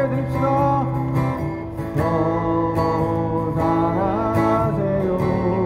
드립시다. 서로 사랑하세요.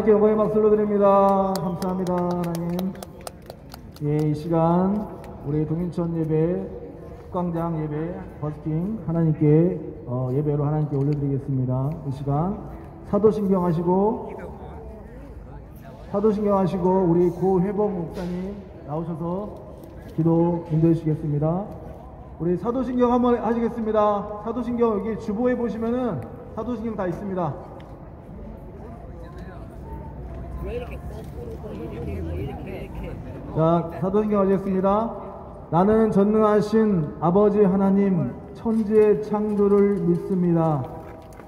하나님께 영광의 박수를 드립니다. 감사합니다, 하나님. 예, 이 시간 우리 동인천 예배, 국광장 예배, 버스킹 하나님께 예배로 하나님께 올려드리겠습니다. 이 시간 사도신경 하시고 우리 고회복 목사님 나오셔서 기도 인도해 주시겠습니다. 우리 사도신경 한번 하시겠습니다. 사도신경 여기 주보에 보시면은 사도신경 다 있습니다. 자, 사도신경 하시겠습니다. 나는 전능하신 아버지 하나님 천지의 창조를 믿습니다.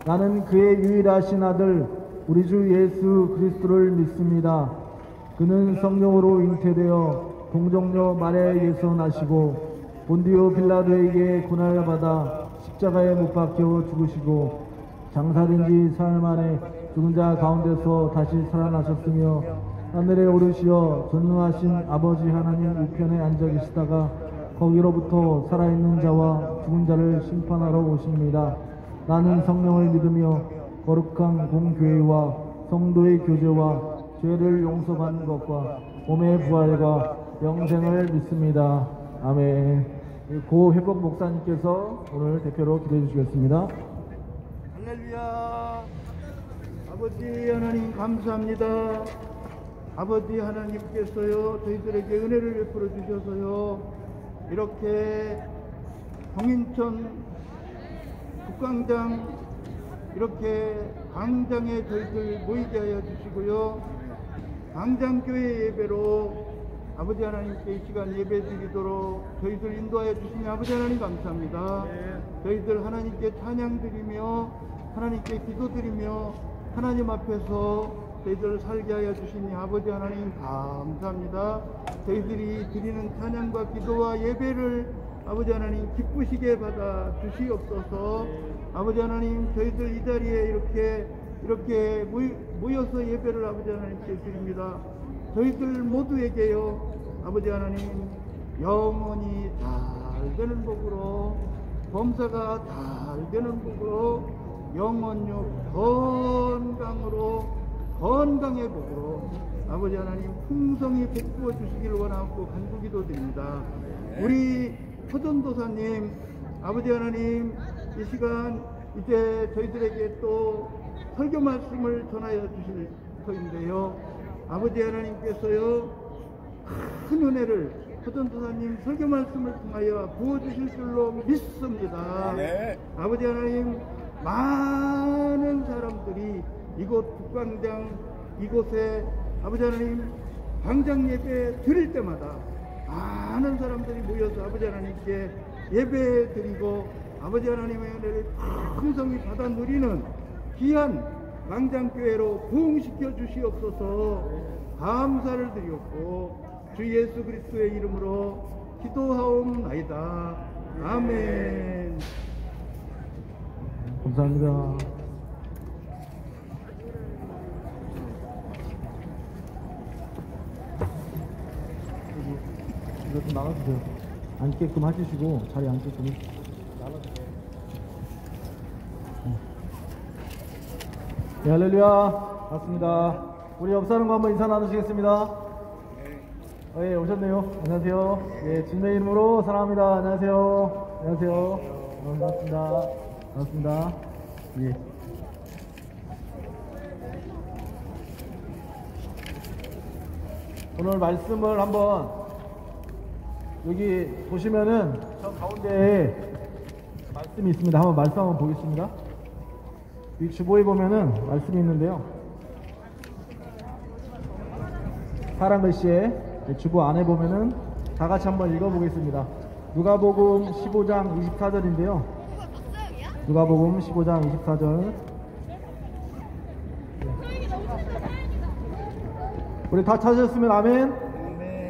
나는 그의 유일하신 아들 우리 주 예수 그리스도를 믿습니다. 그는 성령으로 잉태되어 동정녀 마리아에게서 나시고 본디오 빌라도에게 고난을 받아 십자가에 못 박혀 죽으시고 장사된 지 사흘 만에 죽은 자 가운데서 다시 살아나셨으며 하늘에 오르시어 전능하신 아버지 하나님 우편에 앉아 계시다가 거기로부터 살아있는 자와 죽은 자를 심판하러 오십니다. 나는 성령을 믿으며 거룩한 공교회와 성도의 교제와 죄를 용서받는 것과 몸의 부활과 영생을 믿습니다. 아멘. 고 회복 목사님께서 오늘 대표로 기도해 주시겠습니다. 할렐루야. 아버지 하나님 감사합니다. 아버지 하나님께서요 저희들에게 은혜를 베풀어 주셔서요 이렇게 동인천 국광장 이렇게 광장에 저희들 모이게 하여 주시고요 광장교회 예배로 아버지 하나님께 이 시간 예배 드리도록 저희들 인도하여 주시니 아버지 하나님 감사합니다. 저희들 하나님께 찬양 드리며 하나님께 기도 드리며 하나님 앞에서 저희들을 살게 하여 주시니 아버지 하나님 감사합니다. 저희들이 드리는 찬양과 기도와 예배를 아버지 하나님 기쁘시게 받아 주시옵소서. 아버지 하나님 저희들 이 자리에 이렇게 모여서 예배를 아버지 하나님께 드립니다. 저희들 모두에게요 아버지 하나님 영원히 잘 되는 복으로 범사가 잘 되는 복으로 영원육 건강의 복으로 아버지 하나님 풍성히 복부어 주시기를 원하고 간구기도 드립니다. 우리 서전도사님 아버지 하나님 이 시간 이제 저희들에게 또 설교 말씀을 전하여 주실 터인데요 아버지 하나님께서요 큰 은혜를 서전도사님 설교 말씀을 통하여 부어주실 줄로 믿습니다. 네. 아버지 하나님 많은 사람들이 이곳 국광장 이곳에 아버지 하나님 광장 예배 드릴 때마다 많은 사람들이 모여서 아버지 하나님께 예배 드리고 아버지 하나님의 은혜를 풍성히 받아 누리는 귀한 광장교회로 부흥시켜 주시옵소서. 감사를 드리옵고 주 예수 그리스도의 이름으로 기도하옵나이다. 아멘. 감사합니다. 이거 좀 나가주세요. 앉게끔 해주시고 자리 앉게끔 나가주세요. 네, 할렐루야. 맞습니다. 우리 옆 사람과 한번 인사 나누시겠습니다. 예, 오셨네요. 안녕하세요. 예, 주님의 이름으로 사랑합니다. 안녕하세요. 안녕하세요. 반갑습니다. 반갑습니다. 예. 오늘 말씀을 한번 여기 보시면은 저 가운데에 말씀이 있습니다. 한번 말씀 한번 보겠습니다. 이 주보에 보면은 말씀이 있는데요. 파란 글씨에 주보 안에 보면은 다 같이 한번 읽어보겠습니다. 누가복음 15장 24절인데요. 누가복음 15장 24절. 우리 다 찾으셨으면 아멘.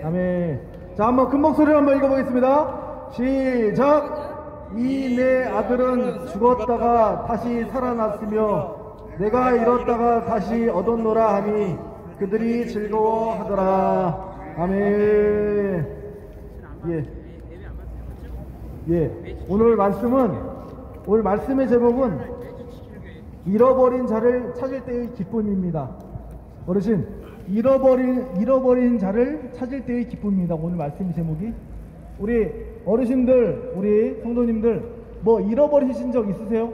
아멘. 자, 한번 큰 목소리로 한번 읽어보겠습니다. 시작. 이 내 아들은 죽었다가 다시 살아났으며 내가 잃었다가 다시 얻었노라 하니 그들이 즐거워하더라. 아멘. 오늘 말씀의 제목은 잃어버린 자를 찾을 때의 기쁨입니다. 어르신, 잃어버린 자를 찾을 때의 기쁨입니다. 오늘 말씀 제목이. 우리 어르신들, 우리 성도님들, 뭐 잃어버리신 적 있으세요?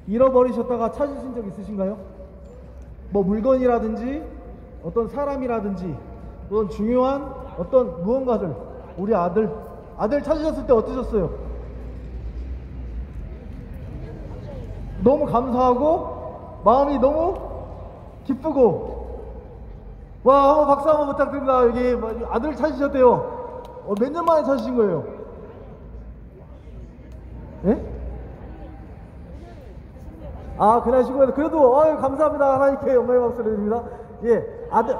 잃어버리셨다가 찾으신 적 있으신가요? 뭐 물건이라든지 어떤 사람이라든지 어떤 중요한 어떤 무언가들. 우리 아들 찾으셨을 때 어떠셨어요? 너무 감사하고 마음이 너무 기쁘고, 와, 한번 박수 한번 부탁드립니다. 여기 아들 찾으셨대요. 몇 년 만에 찾으신 거예요? 예? 아, 그날 시골에서. 그래도 감사합니다. 하나님께 영광의 박수를 드립니다. 예, 아들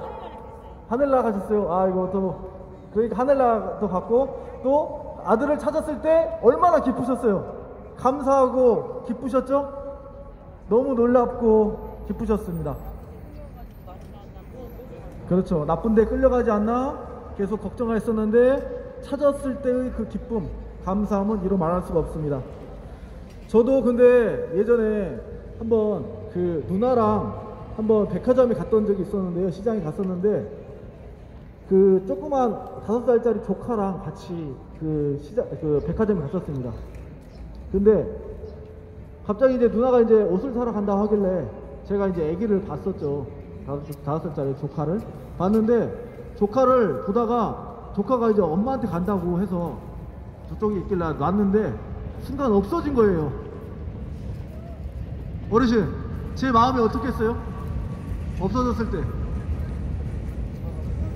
하늘나라 가셨어요. 아이고, 또 그러니까 하늘나라도 갔고, 또 아들을 찾았을 때 얼마나 기쁘셨어요? 감사하고 기쁘셨죠? 너무 놀랍고 기쁘셨습니다. 그렇죠. 나쁜 데 끌려가지 않나 계속 걱정했었는데 찾았을 때의 그 기쁨, 감사함은 이루 말할 수가 없습니다. 저도 근데 예전에 한번 그 누나랑 한번 백화점에 갔던 적이 있었는데요. 시장에 갔었는데 그 조그만 5살짜리 조카랑 같이 그 백화점에 갔었습니다. 근데 갑자기 이제 누나가 이제 옷을 사러 간다고 하길래 제가 이제 아기를 봤었죠. 5살짜리 조카를 봤는데, 조카를 보다가 조카가 이제 엄마한테 간다고 해서 저쪽에 있길래 놨는데 순간 없어진 거예요. 어르신, 제 마음이 어떻겠어요? 없어졌을 때.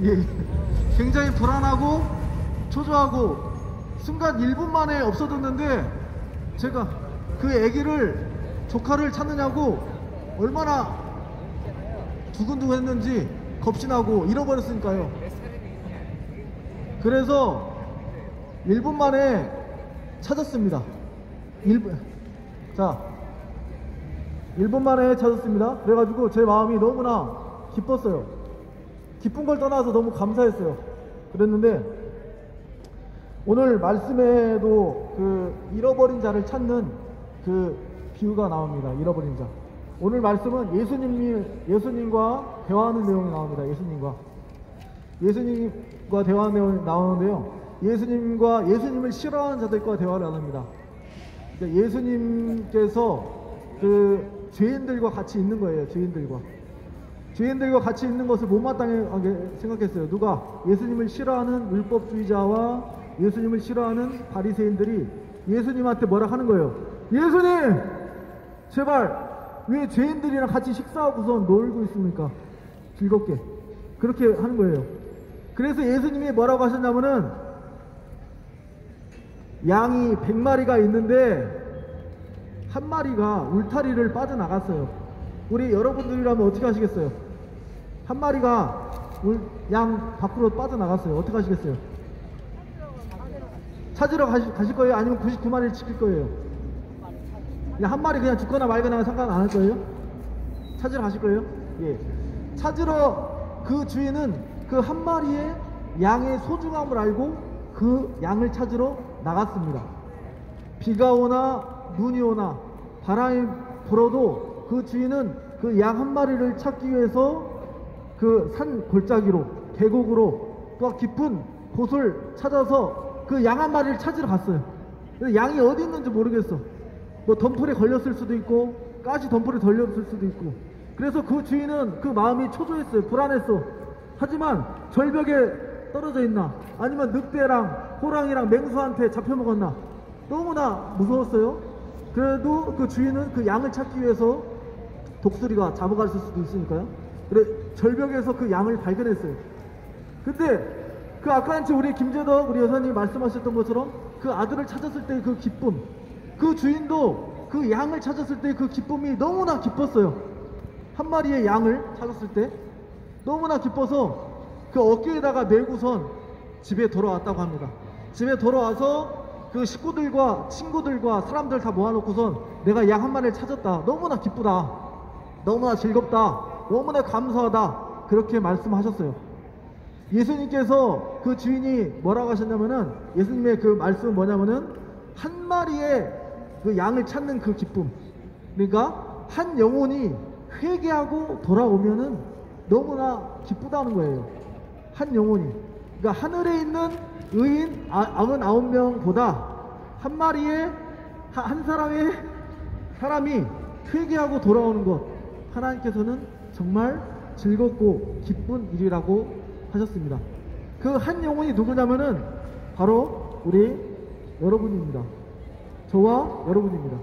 예, 굉장히 불안하고 초조하고, 순간 1분 만에 없어졌는데 제가 그 아기를, 조카를 찾느냐고 얼마나 두근두근 했는지 겁신하고 잃어버렸으니까요. 그래서 1분 만에 찾았습니다. 1분 만에 찾았습니다. 그래가지고 제 마음이 너무나 기뻤어요. 기쁜 걸 떠나서 너무 감사했어요. 그랬는데 오늘 말씀에도 그 잃어버린 자를 찾는 그 비유가 나옵니다. 잃어버린 자. 오늘 말씀은 예수님과 대화하는 내용이 나옵니다. 예수님과 대화하는 내용이 나오는데요. 예수님을 싫어하는 자들과 대화를 나눕니다. 그러니까 예수님께서 그 죄인들과 같이 있는 거예요. 죄인들과 같이 있는 것을 못마땅하게 생각했어요. 누가? 예수님을 싫어하는 율법주의자와 예수님을 싫어하는 바리새인들이 예수님한테 뭐라 하는 거예요. 예수님! 제발 왜 죄인들이랑 같이 식사하고서 놀고 있습니까? 즐겁게. 그렇게 하는 거예요. 그래서 예수님이 뭐라고 하셨냐면은, 양이 100마리가 있는데 한 마리가 울타리를 빠져나갔어요. 우리 여러분들이라면 어떻게 하시겠어요? 한 마리가 양 밖으로 빠져나갔어요. 어떻게 하시겠어요? 찾으러 가실 거예요? 아니면 99마리를 지킬 거예요? 그냥 한 마리 그냥 죽거나 말거나 상관 안 할 거예요? 찾으러 가실 거예요? 예. 찾으러, 그 주인은 그 한 마리의 양의 소중함을 알고 그 양을 찾으러 나갔습니다. 비가 오나 눈이 오나 바람이 불어도 그 주인은 그 양 한 마리를 찾기 위해서 그 산 골짜기로, 계곡으로, 또 깊은 곳을 찾아서 그 양 한 마리를 찾으러 갔어요. 근데 양이 어디 있는지 모르겠어. 뭐 덤불에 걸렸을 수도 있고 가시 덤불에 걸렸을 수도 있고. 그래서 그 주인은 그 마음이 초조했어요. 불안했어. 하지만 절벽에 떨어져 있나, 아니면 늑대랑 호랑이랑 맹수한테 잡혀먹었나, 너무나 무서웠어요. 그래도 그 주인은 그 양을 찾기 위해서 독수리가 잡아갔을 수도 있으니까요. 그래 절벽에서 그 양을 발견했어요. 근데 그 아까 우리 김재덕 우리 여사님이 말씀하셨던 것처럼 그 아들을 찾았을 때 그 기쁨, 그 주인도 그 양을 찾았을 때 그 기쁨이 너무나 기뻤어요. 한 마리의 양을 찾았을 때 너무나 기뻐서 그 어깨에다가 메고선 집에 돌아왔다고 합니다. 집에 돌아와서 그 식구들과 친구들과 사람들 다 모아놓고선 내가 양 한 마리를 찾았다, 너무나 기쁘다, 너무나 즐겁다, 너무나 감사하다, 그렇게 말씀하셨어요. 예수님께서 그 주인이 뭐라고 하셨냐면은, 예수님의 그 말씀은 뭐냐면은 한 마리의 그 양을 찾는 그 기쁨, 그러니까 한 영혼이 회개하고 돌아오면은 너무나 기쁘다는 거예요. 한 영혼이. 그러니까 하늘에 있는 의인 99명보다 한 마리의 한 사람이 회개하고 돌아오는 것, 하나님께서는 정말 즐겁고 기쁜 일이라고 하셨습니다. 그 한 영혼이 누구냐면은 바로 우리 여러분입니다. 저와 여러분입니다.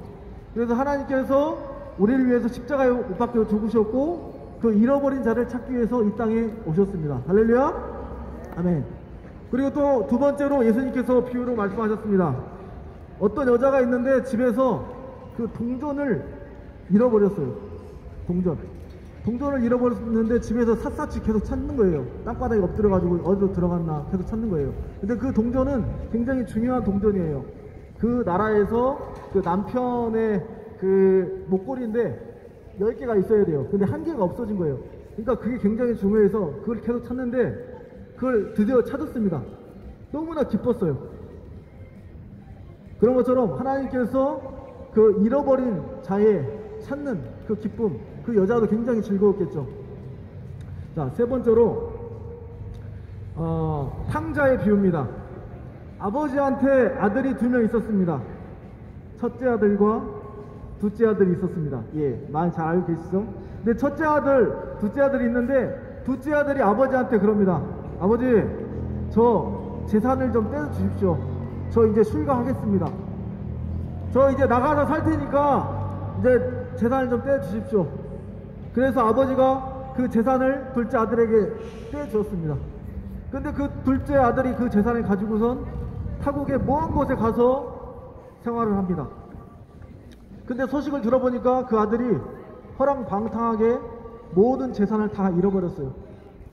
그래서 하나님께서 우리를 위해서 십자가에 못 박혀 죽으셨고 그 잃어버린 자를 찾기 위해서 이 땅에 오셨습니다. 할렐루야. 아멘. 그리고 또 두 번째로 예수님께서 비유로 말씀하셨습니다. 어떤 여자가 있는데 집에서 그 동전을 잃어버렸어요. 동전을 잃어버렸는데 집에서 샅샅이 계속 찾는 거예요. 땅바닥에 엎드려가지고 어디로 들어갔나 계속 찾는 거예요. 근데 그 동전은 굉장히 중요한 동전이에요. 그 나라에서 그 남편의 그 목걸이인데 10개가 있어야 돼요. 근데 1개가 없어진 거예요. 그러니까 그게 굉장히 중요해서 그걸 계속 찾는데 그걸 드디어 찾았습니다. 너무나 기뻤어요. 그런 것처럼 하나님께서 그 잃어버린 자의 찾는 그 기쁨, 그 여자도 굉장히 즐거웠겠죠. 자, 세 번째로 탕자의 비유입니다. 아버지한테 아들이 2명 있었습니다. 첫째 아들과 둘째 아들이 있었습니다. 예, 많이 잘 알고 계시죠? 근데 첫째 아들, 둘째 아들이 있는데 둘째 아들이 아버지한테 그럽니다. 아버지, 저 재산을 좀 떼어 주십시오. 저 이제 출가하겠습니다. 저 이제 나가서 살 테니까 이제 재산을 좀 떼어 주십시오. 그래서 아버지가 그 재산을 둘째 아들에게 떼어 주었습니다. 근데 그 둘째 아들이 그 재산을 가지고선 타국의 먼 곳에 가서 생활을 합니다. 근데 소식을 들어보니까 그 아들이 허랑방탕하게 모든 재산을 다 잃어버렸어요.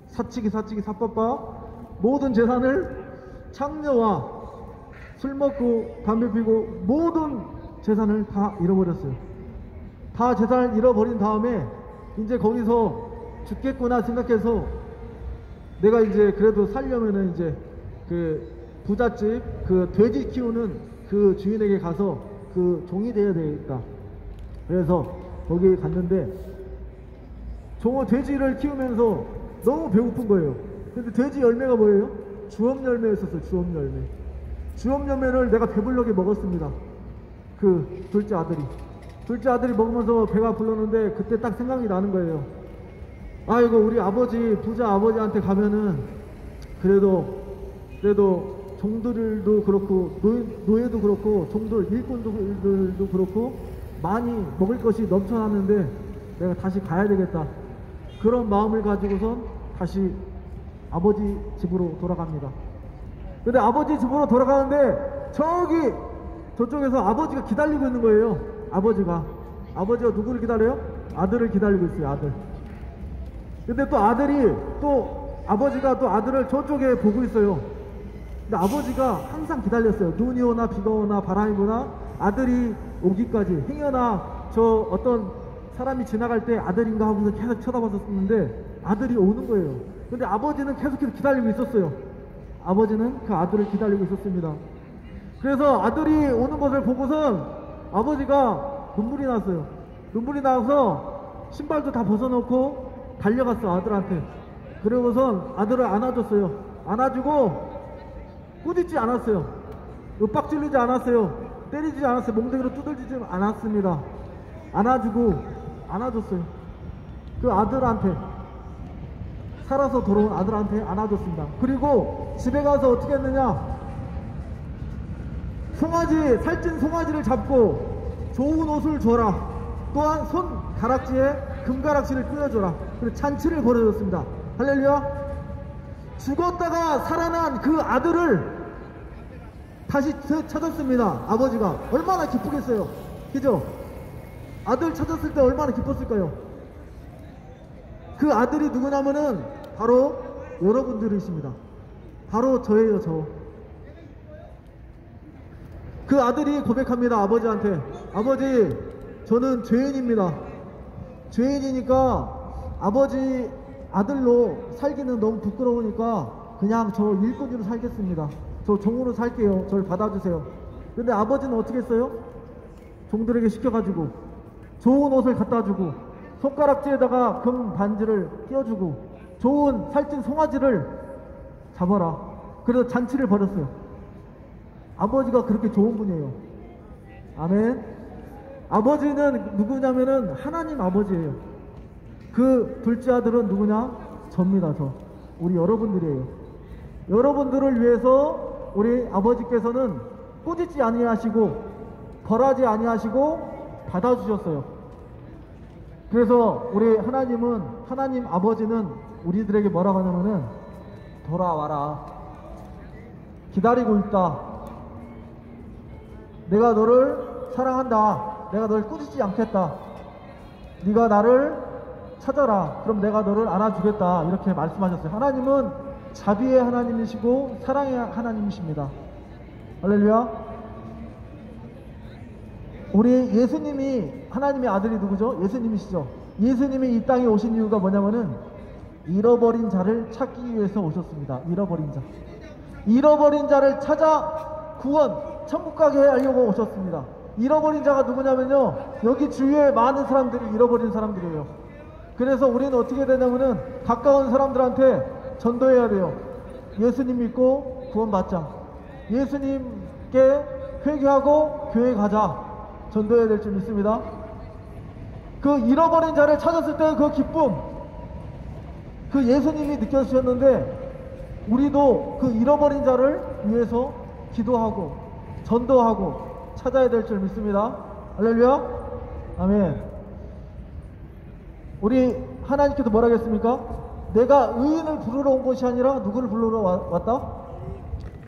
사치기 사빠빠 모든 재산을 창녀와 술 먹고 담배 피고 모든 재산을 다 잃어버렸어요. 다 재산을 잃어버린 다음에 이제 거기서 죽겠구나 생각해서 내가 이제 그래도 살려면은 이제 그 부잣집 그 돼지 키우는 그 주인에게 가서 그 종이 되어야 되겠다. 그래서 거기 갔는데 돼지를 키우면서 너무 배고픈 거예요. 근데 돼지 열매가 뭐예요? 주엄 열매였었어요. 주엄 열매를 내가 배불러게 먹었습니다. 그 둘째 아들이 먹으면서 배가 불렀는데 그때 딱 생각이 나는 거예요. 아이고, 우리 아버지, 부자 아버지한테 가면은 그래도 종들도 그렇고 노예도 그렇고 종들 일꾼들도 그렇고 많이 먹을 것이 넘쳐났는데 내가 다시 가야 되겠다. 그런 마음을 가지고선 다시 아버지 집으로 돌아갑니다. 근데 아버지 집으로 돌아가는데 저쪽에서 아버지가 기다리고 있는 거예요. 아버지가 누구를 기다려요? 아들을 기다리고 있어요. 아들. 근데 또 아버지가 또 아들을 저쪽에 보고 있어요. 근데 아버지가 항상 기다렸어요. 눈이 오나 비가 오나 바람이 부나 아들이 오기까지. 행여나 저 어떤 사람이 지나갈 때 아들인가 하고서 계속 쳐다봤었는데 아들이 오는 거예요. 근데 아버지는 계속해서 기다리고 있었어요. 아버지는 그 아들을 기다리고 있었습니다. 그래서 아들이 오는 것을 보고선 아버지가 눈물이 났어요. 눈물이 나서 신발도 다 벗어놓고 달려갔어, 아들한테. 그러고선 아들을 안아줬어요. 안아주고 꾸짖지 않았어요. 윽박 지르지 않았어요. 때리지 않았어요. 몽둥이로 두들지지 않았습니다. 안아줬어요. 그 아들한테, 살아서 돌아온 아들한테 안아줬습니다. 그리고 집에 가서 어떻게 했느냐? 살찐 송아지를 잡고 좋은 옷을 줘라. 또한 손가락지에 금가락지를 꿰어줘라. 그리고 잔치를 벌여줬습니다. 할렐루야. 죽었다가 살아난 그 아들을 다시 찾았습니다. 아버지가 얼마나 기쁘겠어요. 그죠? 아들 찾았을 때 얼마나 기뻤을까요? 그 아들이 누구냐면은 바로 여러분들이십니다. 바로 저예요. 그 아들이 고백합니다. 아버지한테. 아버지, 저는 죄인입니다. 죄인이니까 아버지 아들로 살기는 너무 부끄러우니까 그냥 저 일꾼으로 살겠습니다. 저 종으로 살게요. 저를 받아주세요. 근데 아버지는 어떻게 했어요? 종들에게 시켜가지고 좋은 옷을 갖다 주고 손가락질에다가 금 반지를 끼워주고 좋은 살찐 송아지를 잡아라. 그래서 잔치를 벌였어요. 아버지가 그렇게 좋은 분이에요. 아멘. 아버지는 누구냐면은 하나님 아버지예요. 그 둘째 아들은 누구냐? 접니다. 저. 우리 여러분들이에요. 여러분들을 위해서 우리 아버지께서는 꾸짖지 아니하시고 벌하지 아니하시고 받아주셨어요. 그래서 우리 하나님 아버지는 우리들에게 뭐라고 하냐면은 돌아와라. 기다리고 있다. 내가 너를 사랑한다. 내가 너를 꾸짖지 않겠다. 네가 나를 찾아라. 그럼 내가 너를 안아주겠다. 이렇게 말씀하셨어요. 하나님은 자비의 하나님이시고 사랑의 하나님이십니다. 할렐루야. 우리 예수님이 하나님의 아들이 누구죠? 예수님이시죠. 예수님이 이 땅에 오신 이유가 뭐냐면은 잃어버린 자를 찾기 위해서 오셨습니다. 잃어버린 자. 잃어버린 자를 찾아 구원, 천국 가게 하려고 오셨습니다. 잃어버린 자가 누구냐면요, 여기 주위에 많은 사람들이 잃어버린 사람들이에요. 그래서 우리는 어떻게 되냐면은 가까운 사람들한테 전도해야 돼요. 예수님 믿고 구원 받자. 예수님께 회개하고 교회 가자. 전도해야 될 줄 믿습니다. 그 잃어버린 자를 찾았을 때 그 기쁨, 그 예수님이 느껴지셨는데 우리도 그 잃어버린 자를 위해서 기도하고 전도하고 찾아야 될 줄 믿습니다. 할렐루야. 아멘. 우리 하나님께서 뭐라 했습니까? 내가 의인을 부르러 온 것이 아니라 누구를 부르러 왔다?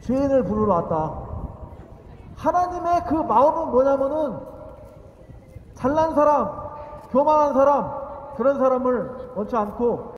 죄인을 부르러 왔다. 하나님의 그 마음은 뭐냐면은 잘난 사람, 교만한 사람, 그런 사람을 원치 않고